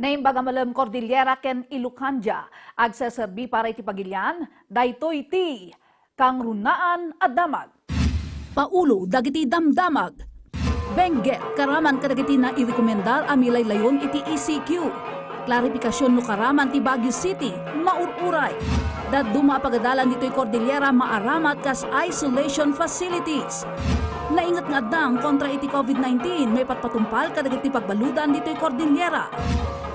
Naimbaga malam Cordillera ken Ilocanja, agsasabi para iti pagilyan, daytoy iti kang runaan at damag. Paulo dagiti damdamag. Benguet karaman kadagiti na irekomendar amilay layon iti ECQ. Klarifikasyon no karaman ti Baguio City, maururay. Daduma pagadalan dito'y Cordillera maaramat kas isolation facilities. Naingat nga adang kontra iti COVID-19 may patpatumpal kadagiti pagbaludan dito'y Cordillera.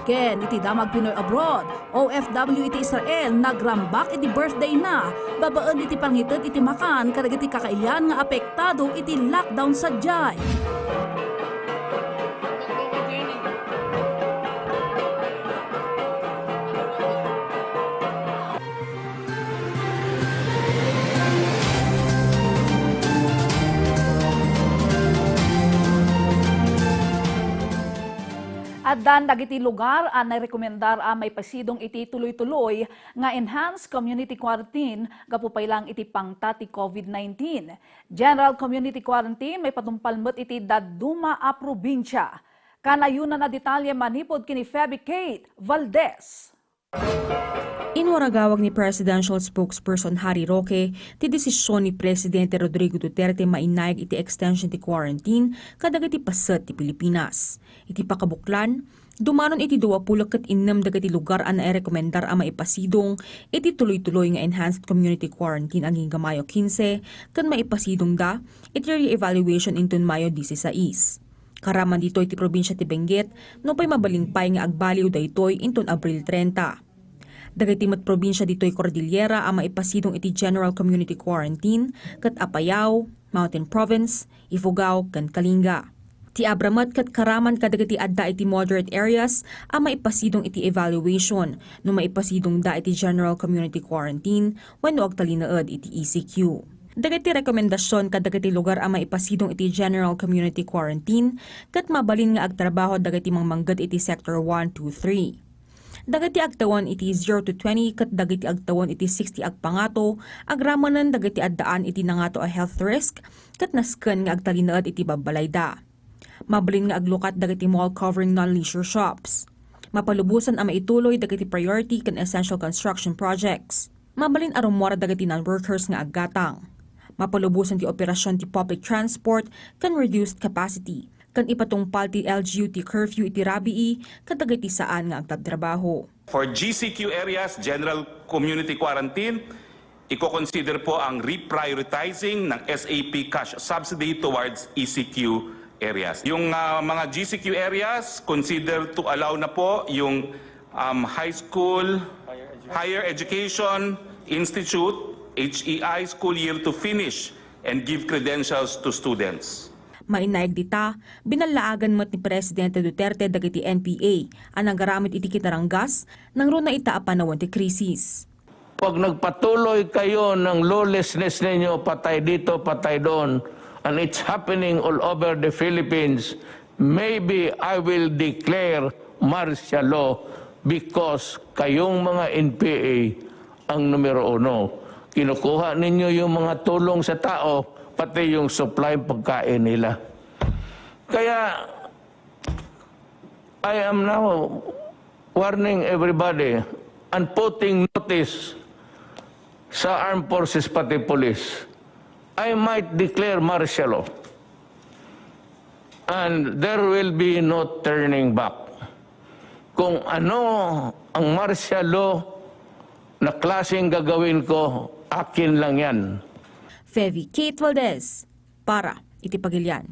Ken iti damag Pinoy abroad, OFW iti Israel nagrambak iti birthday na, babaan iti pangited iti makan kadagiti kakailan nga apektado iti lockdown sadyay. Addan dagiti lugar ang narekomendar may pasidong iti tuloy-tuloy nga enhanced community quarantine gapupay lang iti pangtati COVID-19. General community quarantine may patumpalmet iti daduma a probinsya. Kanayunan na detalye manipod kini Feby Kate Valdez. Inwaragawag ni Presidential Spokesperson Harry Roque ti desisyon ni Presidente Rodrigo Duterte mainayag iti extension ti quarantine kadagiti paset ti Pilipinas. Iti pakabuklan, dumanon iti 26 dagiti lugar ang nairekomendar ang maipasidong iti tuloy-tuloy nga enhanced community quarantine ang hingga Mayo 15 kan maipasidong da iti re-evaluation inton Mayo 16. Karaman dito iti probinsya ti Benguet no pay mabalimpay nga agbaliw daytoy inton Abril 30. Dagiti met probinsya dito'y Cordillera ang maipasidong iti General Community Quarantine kat Apayao, Mountain Province, Ifugao, ken Kalinga. Ti Abramat kat Karaman kadagiti adda iti moderate areas ang maipasidong iti evaluation no maipasidong da iti General Community Quarantine wenno agtalinaed iti ECQ. Dagiti rekomendasyon kadagiti lugar ang maipasidong iti General Community Quarantine kat mabalin nga agtrabaho dagiti mangmangged iti Sector 1, 2, 3. Dagiti agtawan iti 0 to 20 kat dagiti agtawan iti 60 agpangato, agramanan dagiti addaan iti nangato a health risk kat nasken nga agtalinaed iti babalayda. Mabalin nga aglukat dagiti mall covering non-leisure shops. Mapalubusan ang maituloy dagiti priority ken essential construction projects. Mabalin arumora dagiti non-workers nga aggatang. Mapalubusan ti operasyon ti public transport ken reduced capacity. Kan ipatungpal ti LGUT curfew iti rabii kadagiti saan nga agtatrabaho. For GCQ areas, General Community Quarantine, iko-consider po ang reprioritizing ng SAP cash subsidy towards ECQ areas. Yung mga GCQ areas, consider to allow na po yung high school, higher education institute, HEI school year to finish and give credentials to students. Mainayag dita, binalaagan mo't ni Presidente Duterte dagiti NPA ang nagaramit iti kitaranggas nang runa itaapanawon ti krisis. Pag nagpatuloy kayo ng lawlessness ninyo, patay dito, patay doon, and it's happening all over the Philippines, maybe I will declare martial law because kayong mga NPA ang numero 1. Kinukuha ninyo yung mga tulong sa tao, pati yung supply pagkain nila. Kaya, I am now warning everybody and putting notice sa armed forces pati police. I might declare martial law. And there will be no turning back. Kung ano ang martial law na klaseng gagawin ko, akin lang yan. Feby Kate Valdez, para iti pagilyan.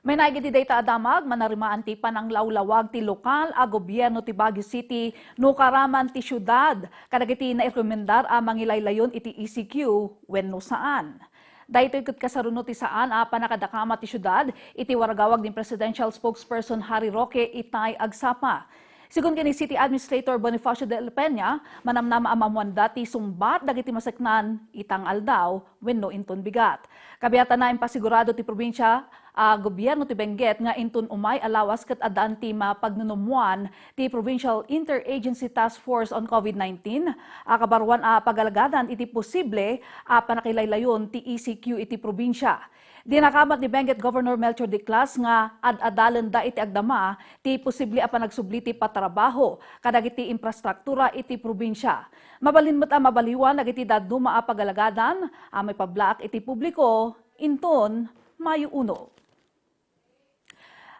May naigiti data adamag, manarimaan ti pananglawlawag ti lokal a gobyerno ti Baguio City no karaman ti syudad. Kadagiti na rekomendar a mangilaylayon iti ECQ wenno saan. Daytoy ket kasaruno ti saan a panakadakama ti syudad, iti waragawag ni Presidential Spokesperson Harry Roque itay agsapa. Sigun kini City Administrator Bonifacio del Peña, manamnama amamuan dati sumbat dagiti maseknan itang aldaw wenno inton bigat. Kabiyatan na impasigurado ti probinsya gobyerno ti Benguet nga inton umay alawas ket addaan ti mapagnunumuan ti Provincial Interagency Task Force on COVID-19 kabarwan pagalagadan iti posible panakilaylayon ti ECQ iti probinsya. Dinakamat ni Benguet Governor Melchor Diclas nga ad-adalan da iti agdama ti posible a panagsubliti patrabaho kadag iti infrastruktura iti probinsya. Mabalin met a mabaliwan dagiti daduma a pagalagadan a may pablaak iti publiko inton Mayo 1.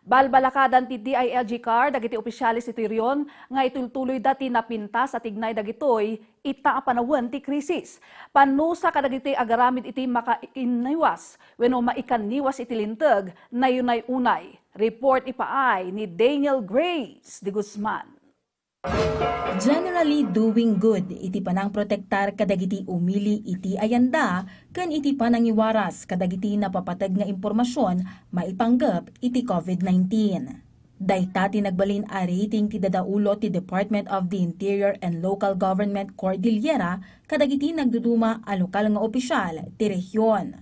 Balbalakadan ti DILG car dagiti opisyalis iti riyon nga itultuloy dati napintas at ignay dagitoy ita a panawon ti krisis. Panusa kadagiti agaramid iti makainiwas wenno maikaniwas iti linteg na yunay-unay. Report ipaay ni Daniel Grace de Guzman. Generally doing good, iti panang protektar kadagiti umili iti ayanda, ken iti panangiwaras kadagiti napapatag nga impormasyon maipanggap iti COVID-19. Dayta tinagbalin a rating ti dadaulo ti Department of the Interior and Local Government Cordillera kadagiti nagduduma a lokal nga opisyal ti rehiyon.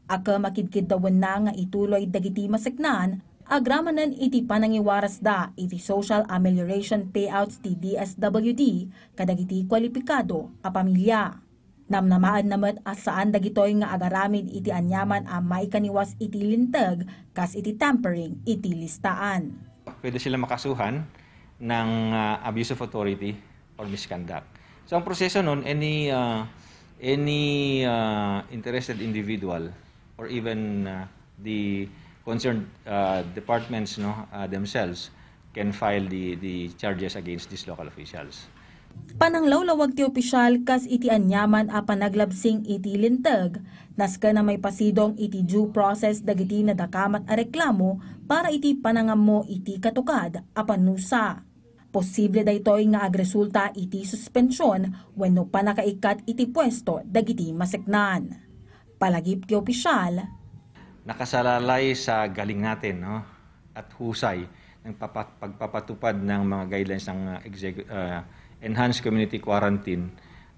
Aka makidkid dawon na nga ituloy dagiti maseknan, agramanan iti panangiwaras da iti Social Amelioration Payouts ti DSWD kadagiti kwalipikado a pamilya. Namnamaan namet asaan dagitoy nga agaramid iti anyaman a maikaniwas iti linteg kas iti tampering iti listaan. Pwede sila makasuhan ng abuse of authority or misconduct. So ang proseso nun, any interested individual or even the concerned departments themselves can file the charges against these local officials. Pananglawlawag ti opisyal kas iti anyaman a panaglabsing iti linteg, naska na may pasidong iti due process dagiti nadakamat a reklamo para iti panangammo iti katukad a panusa. Posible daytoy nga agresulta iti suspensyon wenno panakaikat iti pwesto dagiti maseknan. Palagip ti opisyal, Nakasalalay sa galing natin at husay ng pagpapatupad ng mga guidelines ng Enhanced Community Quarantine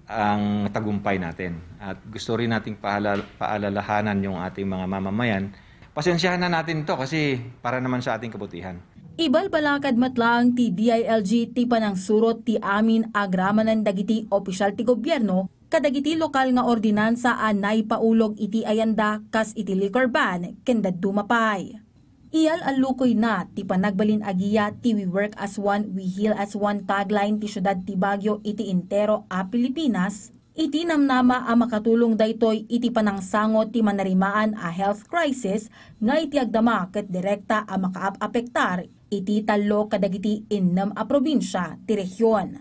ang tagumpay natin. At gusto rin nating paalalahanan yung ating mga mamamayan. Pasensyahan na natin to kasi para naman sa ating kabutihan. ibalbalakad matlaang ti DILG ti panang surot ti amin agramanan dagiti opisyal ti gobyerno kadagiti lokal nga ordinansa a naipaulog iti ayanda kas iti liquor ban ken dadumapay. Iyal alukoy na ti panagbalin agiya ti We Work as One, We Heal as One tagline ti syudad ti Baguio iti intero a Pilipinas, iti namnama a makatulong daytoy iti panangsango ti manarimaan a health crisis nga iti agdama ket direkta a makaapektar iti talo kadagiti innem a probinsya ti rehiyon.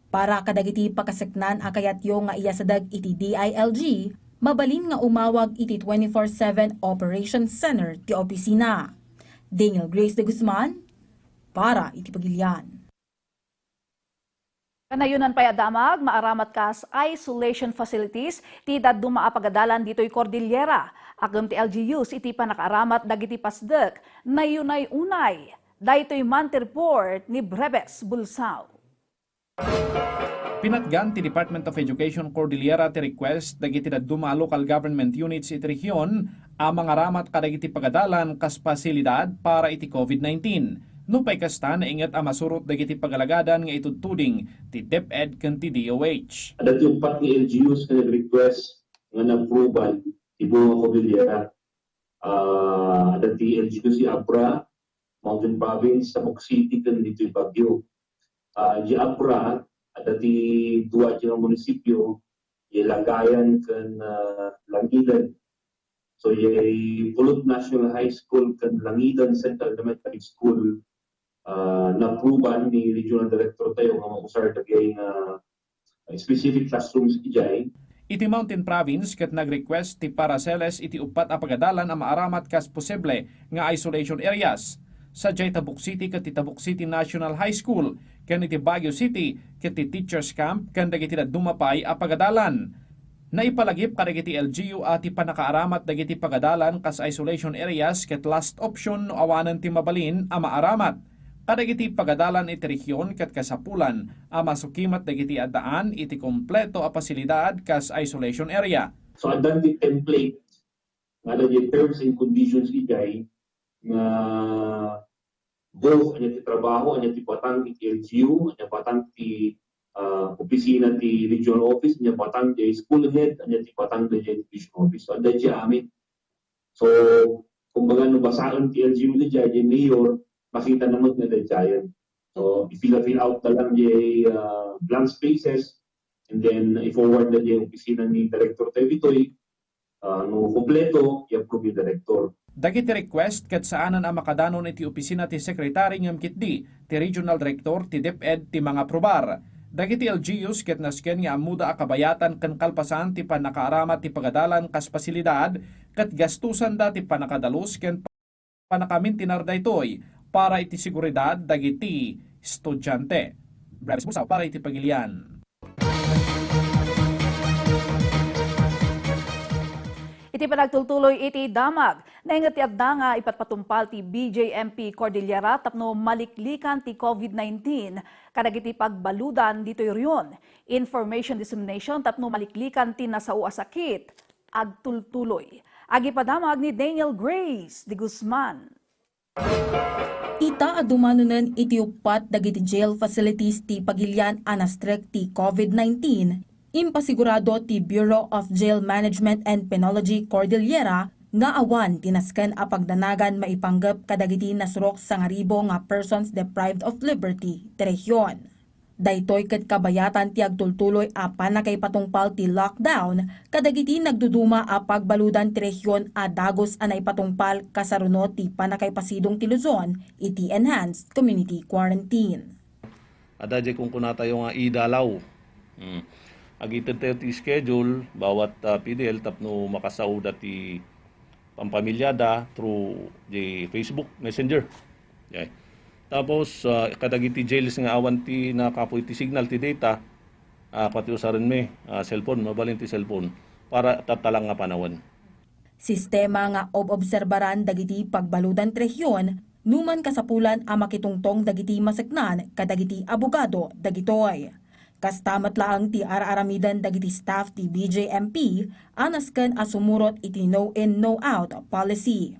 Para kadagiti pakaseknan a kayatyo nga iyasadag iti DILG, mabalin nga umawag iti 24/7 Operations Center ti opisina. Daniel Grace de Guzman, para iti Pagilian. Kanayunan pay adamag, maaramat kas isolation facilities, ti daduma a pagadalan dito'y Cordillera. Agam ti LGUs iti panakaaramat dagiti pasdek, na yunay-unay. Daytoy Monte Report ni Breves Bulsao. Pinatgan ti Department of Education Cordillera ti request dagiti daduma local government units iti rehiyon a mangaramat kadagiti pagadalan kas pasilidad para iti COVID-19. Nupay kasta na ingat a masurot dagiti pagalagadan nga itudtuding ti DepEd ken ti DOH. Adat yung pat ni LGUs na nag-request nga nag-approval ti buong Cordillera. Adat ti LGUs si Abra, Mountain Province, Tabuk City, ken dito yung Baguio. Di Abra, adat ti dua di munisipyo, yung Lagayan ken Langidan. So yung Pulot National High School ken Langidan Central Elementary School, na-approval ni Regional Director tayo nga mausar tagay nga specific classrooms ijay. Iti Mountain Province ket nag-request ti Paraceles iti upat a pagadalan a maaramat kas posible nga isolation areas. Sadyay Tabuk City ket ti Tabuk City National High School ken iti Baguio City ket ti Teachers Camp ken dagiti dumapay a pagadalan. Naipalagip kadagiti LGU at ti panakaaramat dagiti pagadalan kas isolation areas ket last option no awanan ti mabalin a maaramat. Kadagiti pagadalan iti rehiyon ket kasapulan a masukimat dagiti addaan iti kompleto a pasilidad kas isolation area. So adan ti template nga dagiti terms and conditions ijay nga both anya ti trabaho, anya ti patang ti LGU, anya patang ti opisina ti regional office, anya patang ti school head, anya ti patang ti education office. So adan ti amin So, kumbaga nabasaan ti LGU ni Jaya, yung mayor, makita naman na Jayan. So, i-fill out na lang yung blank spaces and then i-forward na yung opisina ni Director Tevitoy. No kompleto, i-approve yung Director. Dagiti request ket saanan ang makadanon iti opisina ti Secretary ngem kitdi ti Regional Director ti DepEd ti mga probar. Dagiti LGUs ket nasken nga amuda a kabayatan ken kalpasan ti panakaaramat ti pagadalan kas pasilidad ket gastusan da ti panakadalus ken panakamintinar daytoy para iti seguridad dagiti estudyante. Breves Musaw para iti Pagilian. Iti panagtultuloy iti damag. Naingat ti adda nga ipatpatumpal ti BJMP Cordillera tapno maliklikan ti COVID-19 kadagiti pagbaludan dito yon. Information dissemination tapno maliklikan ti nasao a sakit agtultuloy. Agi padamag ni Daniel Grace de Guzman. Ita adumanunan iti upat dagiti jail facilities ti Pagilian anastrek ti COVID-19. Impasigurado ti Bureau of Jail Management and Penology Cordillera nga awan tinasken a pagdanagan maipanggep kadagiti nasurok sa ngaribo nga persons deprived of liberty ti rehiyon. Daytoy ket kabayatan ti agtultuloy a panakay patungpal ti lockdown kadagiti nagduduma a pagbaludan ti rehiyon a dagos a naipatungpal kasaruno ti panakay pasidong ti Luzon iti enhanced community quarantine. Adadya kung kunatayo nga idalaw. Agitan tayo ti schedule, bawat PDL tapno makasauda ti pampamilyada through the Facebook Messenger. Okay. Tapos, kadagiti jails nga awan ti nakapoy ti signal ti data, pati usaran cellphone, mabalin ti cellphone, para tatalang nga panawan. Sistema nga obserbaran dagiti pagbaludan ti rehiyon, numan kasapulan a makitungtong dagiti maseknan kadagiti abogado dagitoy. Kastamat laang ti araaramidan dagiti staff ti BJMP anasken a sumurot iti no in no out policy.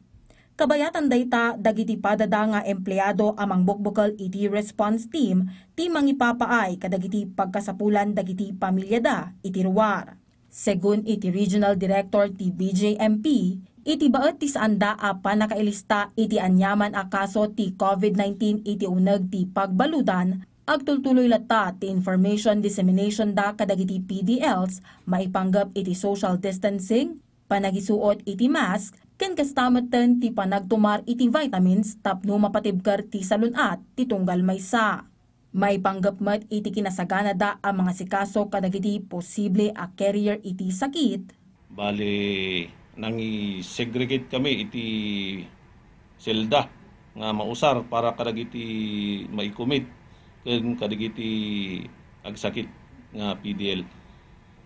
Kabayatan dayta dagiti padada nga empleyado amang bukbukal iti response team ti mangipapaay kadagiti pagkasapulan dagiti pamilyada iti ruwar. Segun iti Regional Director ti BJMP, iti baet ti saanda a panakailista iti anyaman a kaso ti COVID-19 iti uneg ti pagbaludan agtultuloy lata ti information dissemination da kadagiti PDLs maipanggap iti social distancing, panagisuot iti mask, ken kastamatan ti panagtumar iti vitamins tapno mapatibkar ti salunat ti tunggal maysa. Maipanggap met iti kinasagana da ang mga sikaso kadagiti posible a carrier iti sakit. Bali, nangi-segregate kami iti selda nga mausar para kadagiti maikumit ken kadagiti agsakit nga PDL.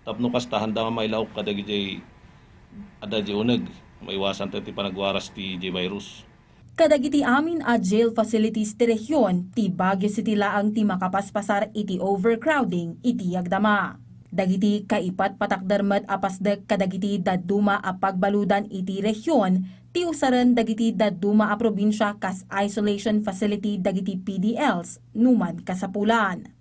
Tapno kasta handa mailaw kadagiti adadya uneg maiwasan ti panagwaras ti virus. Kadagiti amin a jail facilities ti rehiyon ti Baguio City laang ti makapaspasar iti overcrowding iti agdama. Dagiti kaipat patakdermet apasdek kadagiti dadduma a pagbaludan iti rehiyon ti usaran dagiti dadduma a probinsya kas isolation facility dagiti PDLs numan kasapulan.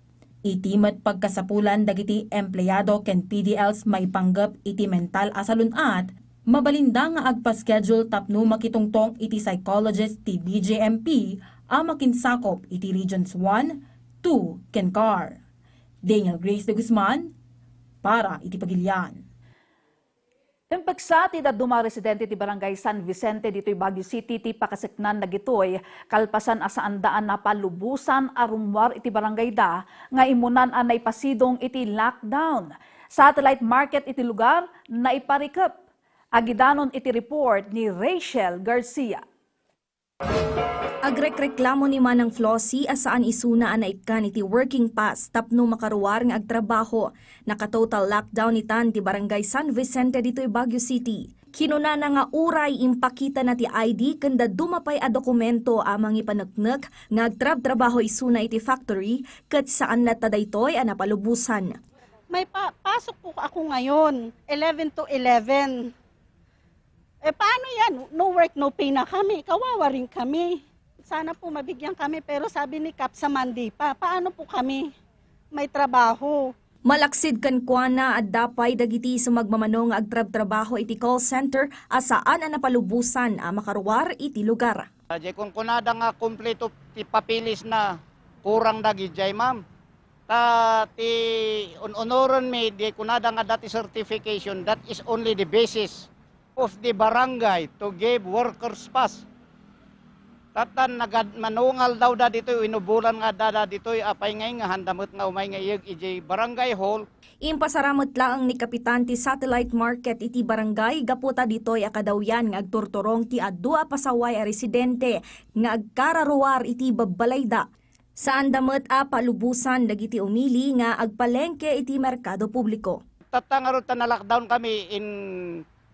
Iti met pagkasapulan dagiti empleyado ken PDLs maipanggep iti mental a salunat, mabalinda nga agpa-schedule tapno makitungtong iti psychologist ti BJMP a makinsakop iti Regions 1, 2, ken CAR. Daniel Grace de Guzman para iti Pagilian. Impeksa ti dadduma residente ti Barangay San Vicente ditoy Baguio City ti pakaseknan dagitoy kalpasan asaandaan na palubusan arumwar iti barangay da nga imunan a naipasidong iti lockdown. Satellite market iti lugar na iparikep. Agidanon iti report ni Rachel Garcia. Agrek-reklamo ni Manang Flossie asaan isuna na ikan iti working pass tapno makaruwar nga agtrabaho. Naka-total lockdown itan ti Barangay San Vicente ditoy Baguio City. Kinunana nga uray impakita na ti ID kanda dumapay a dokumento amang ipaneknek nga agtrab-trabaho isuna iti factory ket saan na tadaytoy a napalubusan. May pasok po ako ngayon, 11 to 11. Paano yan? No work, no pay na kami. Kawawa rin kami. Sana po mabigyan kami pero sabi ni Kap sa Monday pa, paano po kami may trabaho? Malaksid kan kuana at dapay dagiti sumagmamano nga agtrab-trabaho iti call center asaan ang napalubusan a makaruwar iti lugar. Kung kunada nga kumpleto ti papilis na kurang dagi jay ma'am. Ta ti onoron me di kunada nga dati certification, that is only the basis of the barangay to give workers pass. Tatan manungal daw da dito, inubulan nga da dito, apay ngay nga handamot nga umay nga iji barangay hall. Impasaramot lang ni Kapitan ti Satellite Market iti barangay gaputa ditoy akadawyan nga agturturong ti adua pasaway a residente nga agkararuar iti babbalayda. Saan damot a palubusan dagiti umili nga agpalengke iti merkado publiko. Tatangarot na lockdown kami in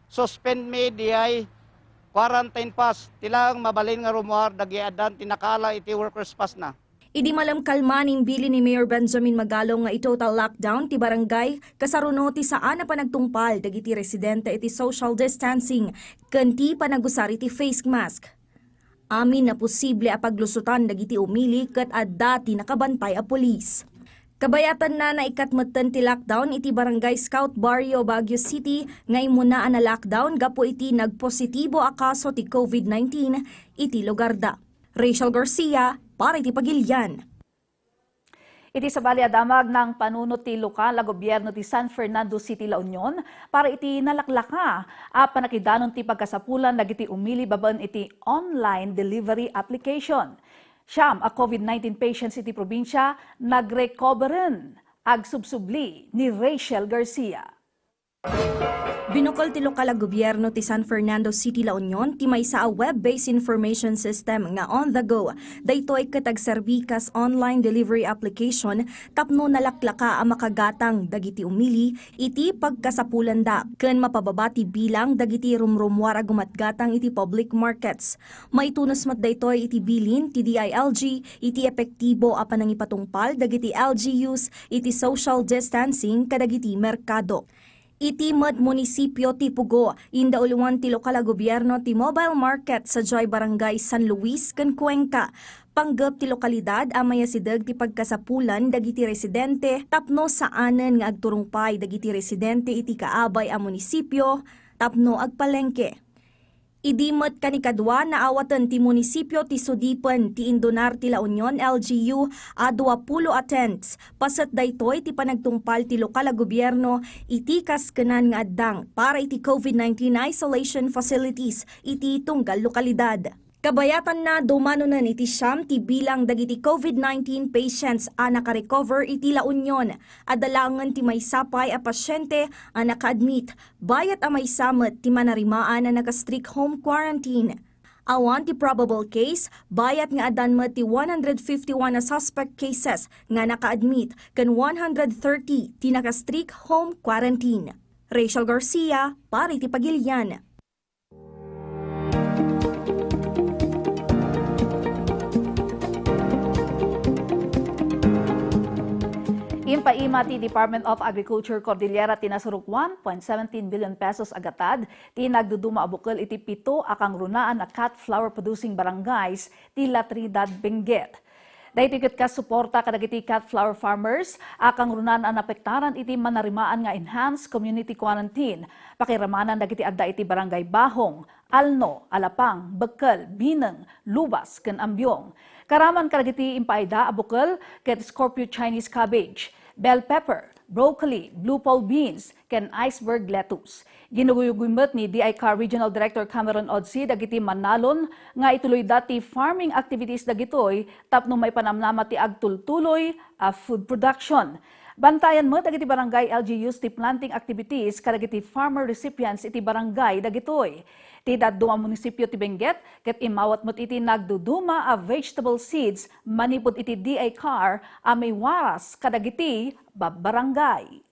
suspend mediay quarantine pass, tilang mabalin nga rumuar, dagiadan, tinakala, iti workers pass na. Idi malam kalmaning bili ni Mayor Benjamin Magalong nga i-total lockdown ti barangay, kasaruno ti saan na panagtungpal, dagiti residente iti social distancing, kanti panagusar iti face mask. Amin na posible a paglusutan dagiti umili ket adda ti nakabantay a pulis. Kabayatan na naikatmatan ti lockdown iti Barangay Scout Barrio, Baguio City, nga imunaan na lockdown gapo iti nagpositibo a kaso ti COVID-19 iti lugar da. Rachel Garcia, para iti Pagilian. Iti sabali adamag ng panunot ti lokal a gobyerno ti San Fernando City, La Union para iti nalaklaka a panakidanon ti pagkasapulan dagiti umili babaen iti online delivery application. Siyam a COVID-19 patients iti probinsya nagrecoveren ag subsubli ni Rachel Garcia. Binukol ti lokal a gobyerno ti San Fernando City, La Union ti maysa a web-based information system nga on the go. Daytoy ket agserbikas online delivery application tapno nalaklaka a makagatang dagiti umili iti pagkasapulanda ken mapababa ti bilang dagiti rumrumwar a gumatgatang iti public markets. Maitunos met daytoy iti bilin ti DILG iti epektibo a panangipatungpal dagiti LGUs iti social distancing kadagiti merkado. Iti med munisipyo ti Pugo, indauluan ti lokal a gobyerno ti mobile market sa Joy Barangay San Luis ken Cuenca. Panggap ti lokalidad amaya sideg ti pagkasapulan dagiti residente tapno saanen nga agturungpay dagiti residente iti kaabay a munisipyo tapno agpalengke. Idimot kanikadwa na awatan ti munisipyo ti Sudipan ti Indonar ti La Union LGU a 20 attends. Pasat daytoy ti panagtungpal ti lokal a gobyerno iti kaskenan nga addang para iti COVID-19 isolation facilities iti tunggal lokalidad. Kabayatan na dumanunan iti siyam ti bilang dagiti COVID-19 patients a nakarecover iti La Union. Adalangan ti may sapay a pasyente a naka-admit, bayat a may samet ti manarimaan a naka-strict home quarantine. Awan ti probable case, bayat nga adanmet ti 151 na suspect cases nga naka-admit ken 130 ti naka-strict home quarantine. Rachel Garcia, para iti Pagilian. Impaima ti Department of Agriculture Cordillera tinasurok 1.17 billion pesos agatad ti nagduduma abukal iti 7 akang runaan na cut flower producing barangays ti La Trinidad, Benguet. Dahiti ket kas suporta kadagiti cut flower farmers akang runaan ang apektaran iti manarimaan nga enhanced community quarantine pakiramanan dagiti adda iti barangay Bahong, Alno, Alapang, Bekal, Bineng, Lubas ken Ambyong. Karaman kadagiti impaida abukal ket Scorpio Chinese cabbage, bell pepper, broccoli, blue pole beans, ken iceberg lettuce. Ginuguyugumet ni DICAR Regional Director Cameron Odsi dagiti manalon nga ituloy dati farming activities dagitoy tapno may panamnama ti agtultuloy a food production. Bantayan mo dagiti barangay LGUs ti planting activities kadagiti farmer recipients iti barangay dagitoy. Ti daduma munisipyo ti Benguet ket imawat met iti nagduduma a vegetable seeds manipod iti DICAR a may waras kadagiti barangay.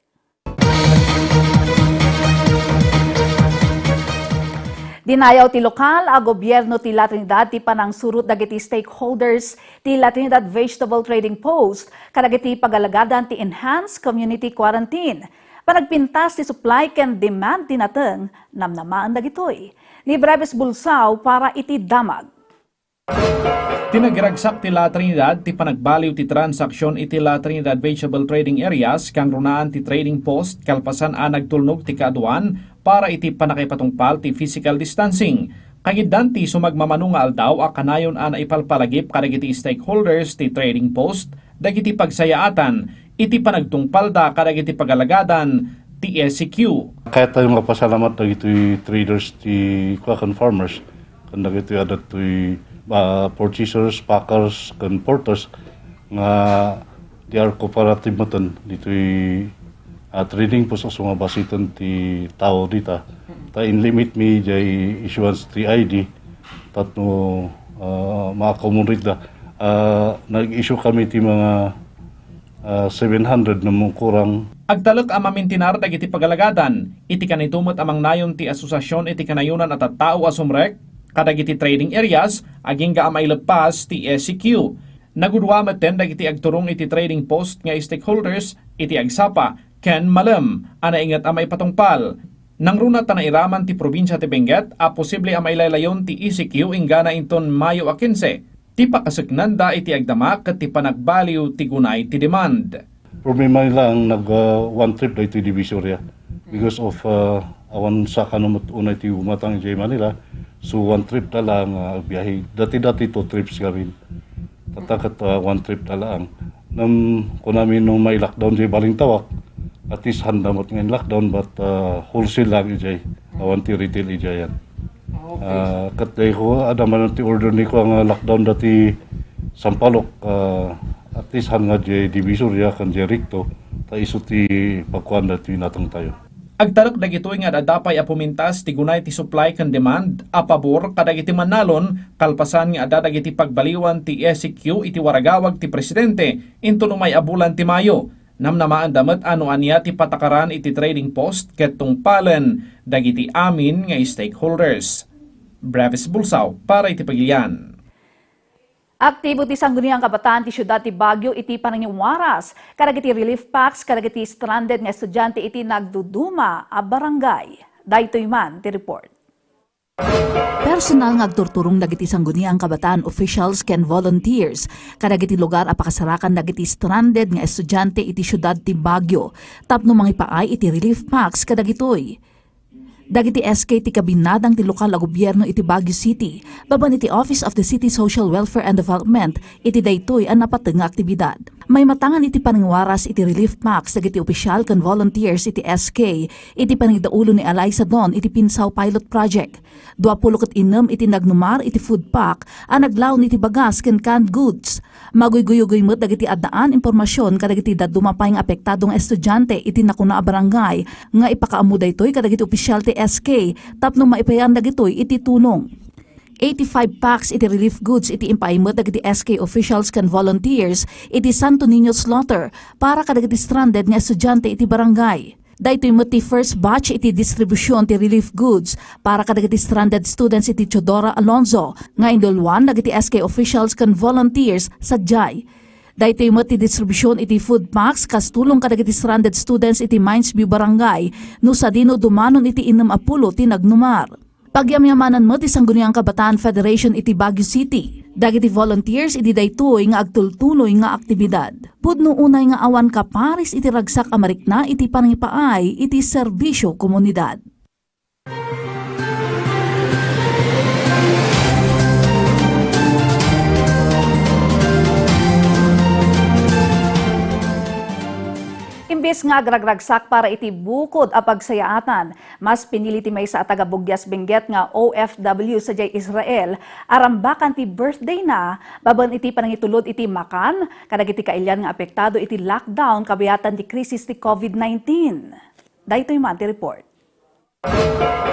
Dinayaw ti lokal a gobyerno ti La Trinidad ti panangsurut dagiti stakeholders ti La Trinidad Vegetable Trading Post kadagiti pagalagadan ti enhanced community quarantine. Panagpintas ti supply ken demand ti nateng namnamaan dagitoy. Ni Breves Bulsaw para iti damag. Tinagiragsak ti La Trinidad ti panagbaliw ti transaksyon iti La Trinidad Vegetable Trading Areas kang runaan ti trading post kalpasan a nagtulnog ti kaaduan para iti panakipatungpal ti physical distancing. Kagiddan ti sumagmamano nga aldaw a kanayon a naipalpalagip kadagiti stakeholders ti trading post dagiti pagsayaatan iti panagtungpal da kadagiti pagalagadan ti SEQ. Kaya tayo mapasalamat dagiti traders ti Quacan farmers kan dagiti adat ti purchasers, packers, kan porters nga di are cooperative matan dito trading po sa sumabasitan ti tao dita. Ta in limit mi jay issuance ti ID tatno mga komunidad nag-issue kami ti mga 700 na mong kurang. Agtalok ang mamintinar dagiti pagalagadan iti kanitumot amang nayon ti asosasyon iti kanayunan at tao asumrek kadagiti trading areas aging gaamay lepas ti SEQ. Nagudwamat ten dagiti agturong iti trading post nga stakeholders iti agsapa ken malem ana ingat amay patungpal. Nang runat na iraman ti probinsya ti Benguet a posible amay laylayon ti SEQ ingana inton Mayo 15. Ti pakasuknanda iti agdama ket ti panagbaliw ti gunay ti demand. Problema nila ang one trip da iti Divisoria because of awan sa kanumot unay ti umatang jay Manila. So one trip na lang biyahe. Dati-dati 2 trips gawin. Tatakat one trip na lang. Kung namin nung may lockdown jay Balintawak, at least handamot ngayon lockdown but wholesale lang ijay. Awan ti retail ijay yan. Katay ko, adaman ti order ni ko ang lockdown dati Sampalok. At least hanga jay Divisoria kan jay Ricto. Ta iso ti pagkuhan dati natang tayo. Agtarok dagitoy nga adapay a pumintas ti gunay ti supply ken demand a pabor kadagiti manalon kalpasan nga adda dagiti pagbaliwan ti SEQ iti waragawag ti presidente inton umay abulan ti Mayo. Namnamaan damet ano aniya ti patakaran iti trading post ket tungpalen dagiti amin nga stakeholders. Brevis Bulsaw para iti Pagilian. Aktibo ti sangguniang kabataan ti syudad ti Baguio iti panangiwaras kadagiti relief packs kadagiti stranded nga estudyante iti nagduduma a barangay. Daytoy man ti report. Personal nga agturturong dagiti sangguniang kabataan officials ken volunteers kadagiti lugar a pakasarakan dagiti stranded nga estudyante iti syudad ti Baguio tapno mangipaay iti relief packs kadagitoy. Dagiti SK ti kabinadang ti lokal a gobyerno iti Baguio City, baban iti Office of the City Social Welfare and Development, iti daytoy ang napateng nga aktibidad. May matangan iti paningwaras iti relief packs dagiti opisyal ken volunteers iti SK, iti panigdaulo ni Eliza Don iti Pinsaw Pilot Project. 26 iti nagnumar iti food pack, ang naglawn iti bagas ken canned goods. Maguyguyogoy met dagiti addaan impormasyon kadagiti dadumapay nga apektadong estudyante iti nakuna a barangay, nga ipakaammo daytoy kadagiti opisyal ti SK tapno maipayan dagitoy iti tunong. 85 packs iti relief goods iti impaimet dagiti SK officials ken volunteers iti Santo Niño Slaughter para kadagiti stranded nga estudyante iti barangay. Daytoy met ti first batch iti distribusyon ti relief goods para kadagiti stranded students iti Chodora Alonzo nga indulwan dagiti SK officials ken volunteers sadyay. Daytoy met ti distribusyon iti food packs kas tulong kadagiti stranded students iti Mindsview Barangay no sa dino dumanon iti 60 ti nagnumar. Pagyamyamanan met ti Sangguniang Kabataan Federation iti Baguio City. Dagiti volunteers iti daytoy nga agtultuloy nga aktibidad. Pudno unay nga awan kaparis iti ragsak amarikna iti panangipaay iti serbisyo komunidad. Imbes nga agragragsak para iti bukod a pagsayaatan, mas pinili ti may sa taga-Bugyas Benguet nga OFW sa jay Israel, arambakan ti birthday na, baban iti panangitulod iti makan, kadagiti kailyan nga apektado iti lockdown kabayatan ti krisis ti COVID-19. Daytoy man ti report.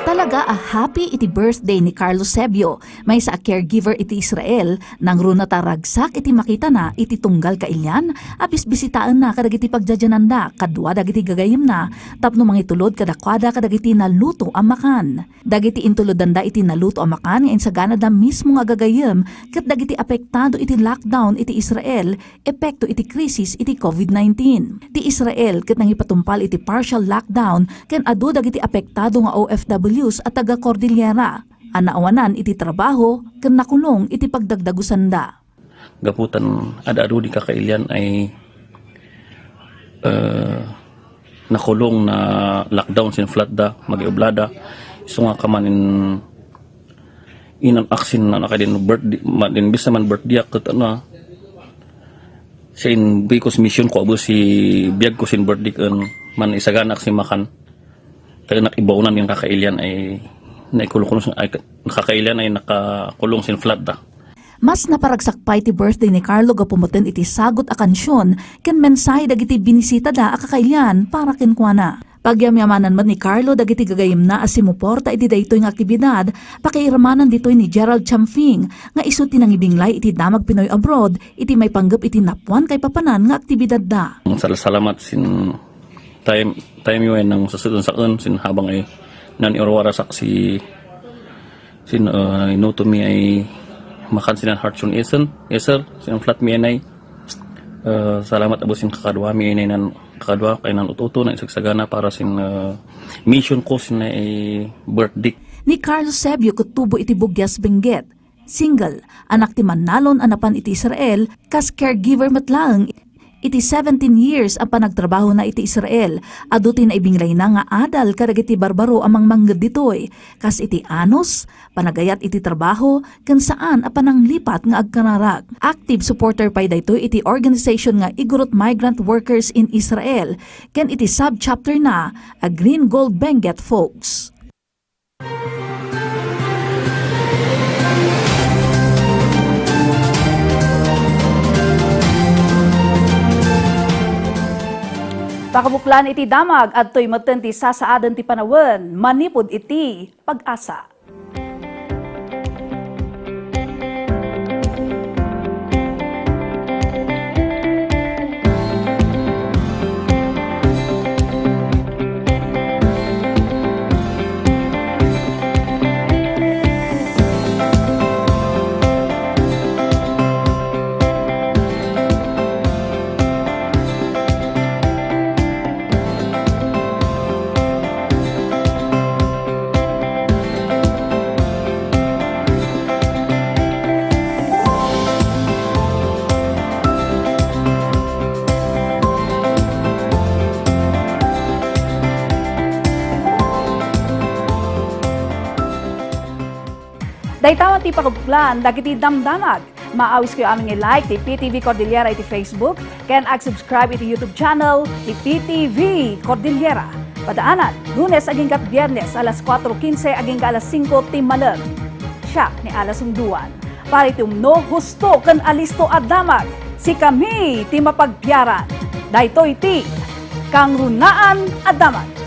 Talaga a happy iti birthday ni Carlos Sebio, may sa caregiver iti Israel, nang runa taragsak iti makita na iti tunggal kailyan, apis bisitaan na kadagiti pagjajananda, kadwa dagiti gagayem na, tapno mangitulod kadakwada kadagiti naluto ang makan. Dagiti intulodanda iti naluto ang makan, ngayon sa ganada mismo nga gagayem, kat dagiti apektado iti lockdown iti Israel, epekto iti krisis iti COVID-19. Ti Israel, kat nang ipatumpal iti partial lockdown, ken adu dagiti apektado nga OFWs at taga Cordillera, anaawanan iti trabaho, ken nakulong iti pagdagdagusanda. gaputan ada-ado di kakailian ay nakulong na lockdown sin flatda magiublada iso nga kamanin inan aksin na nakadin birthday din bisa man birthday kat ano sin because mission ko abo si biag ko sin birthday kan man isaganak si makan kaya nakibaunan yung kakailian ay naikulong ay nakakailian ay nakakulong sin flatda. Mas naparagsak pa iti birthday ni Carlo gapumutin iti sagot a kansyon ken mensahe dagiti binisita da a kakailian para kenkwana. Pagyamyamanan man ni Carlo dagiti gagayem na asimuporta iti daytoy nga aktibidad pakiiramanan ditoy ni Gerald Champing nga isu tinangibinglay iti damag Pinoy abroad iti may panggap iti napwan kay papanan nga aktibidad da. Salamat sin time yun ng susunod sa sin habang ay naniorwara saksi sin inuto mi ay makan sinan Hartson Eser sinan flat mi ay salamat abo sin kakadwa mi ay nan kakadwa kay nan ututo na isagsagana para sin mission ko sin ay birthday ni Carlos Sebio kutubo iti Bugyas Benguet single anak ti Manalon anapan iti Israel kas caregiver matlaeng iti 17 years ang panagtrabaho na iti Israel. Aduti na ibinglay na nga adal karagiti barbaro amang manggad ditoy. Kas iti anos, panagayat iti trabaho, kan saan apanang lipat nga agkanarag. Active supporter pa daytoy iti organization nga Igorot Migrant Workers in Israel. Ken iti subchapter na, a Green Gold Benguet folks. Pakabuklan iti damag at to'y maten ti sasaadan ti panawen, manipod iti pag-asa. Daytawan ti pakabuklan, dagiti damdamag. Maawis kayo aming i-like ti PTV Cordillera iti Facebook, ken ag-subscribe iti YouTube channel ti PTV Cordillera. Padaanan, Lunes aging kat Biyernes, alas 4:15 aging ka alas 5 ti malag. Siya ni alas 2. Para iti umno, husto ken alisto at damag. Si kami ti mapagpiaran. Daytoy ti Kangrunaan at damag.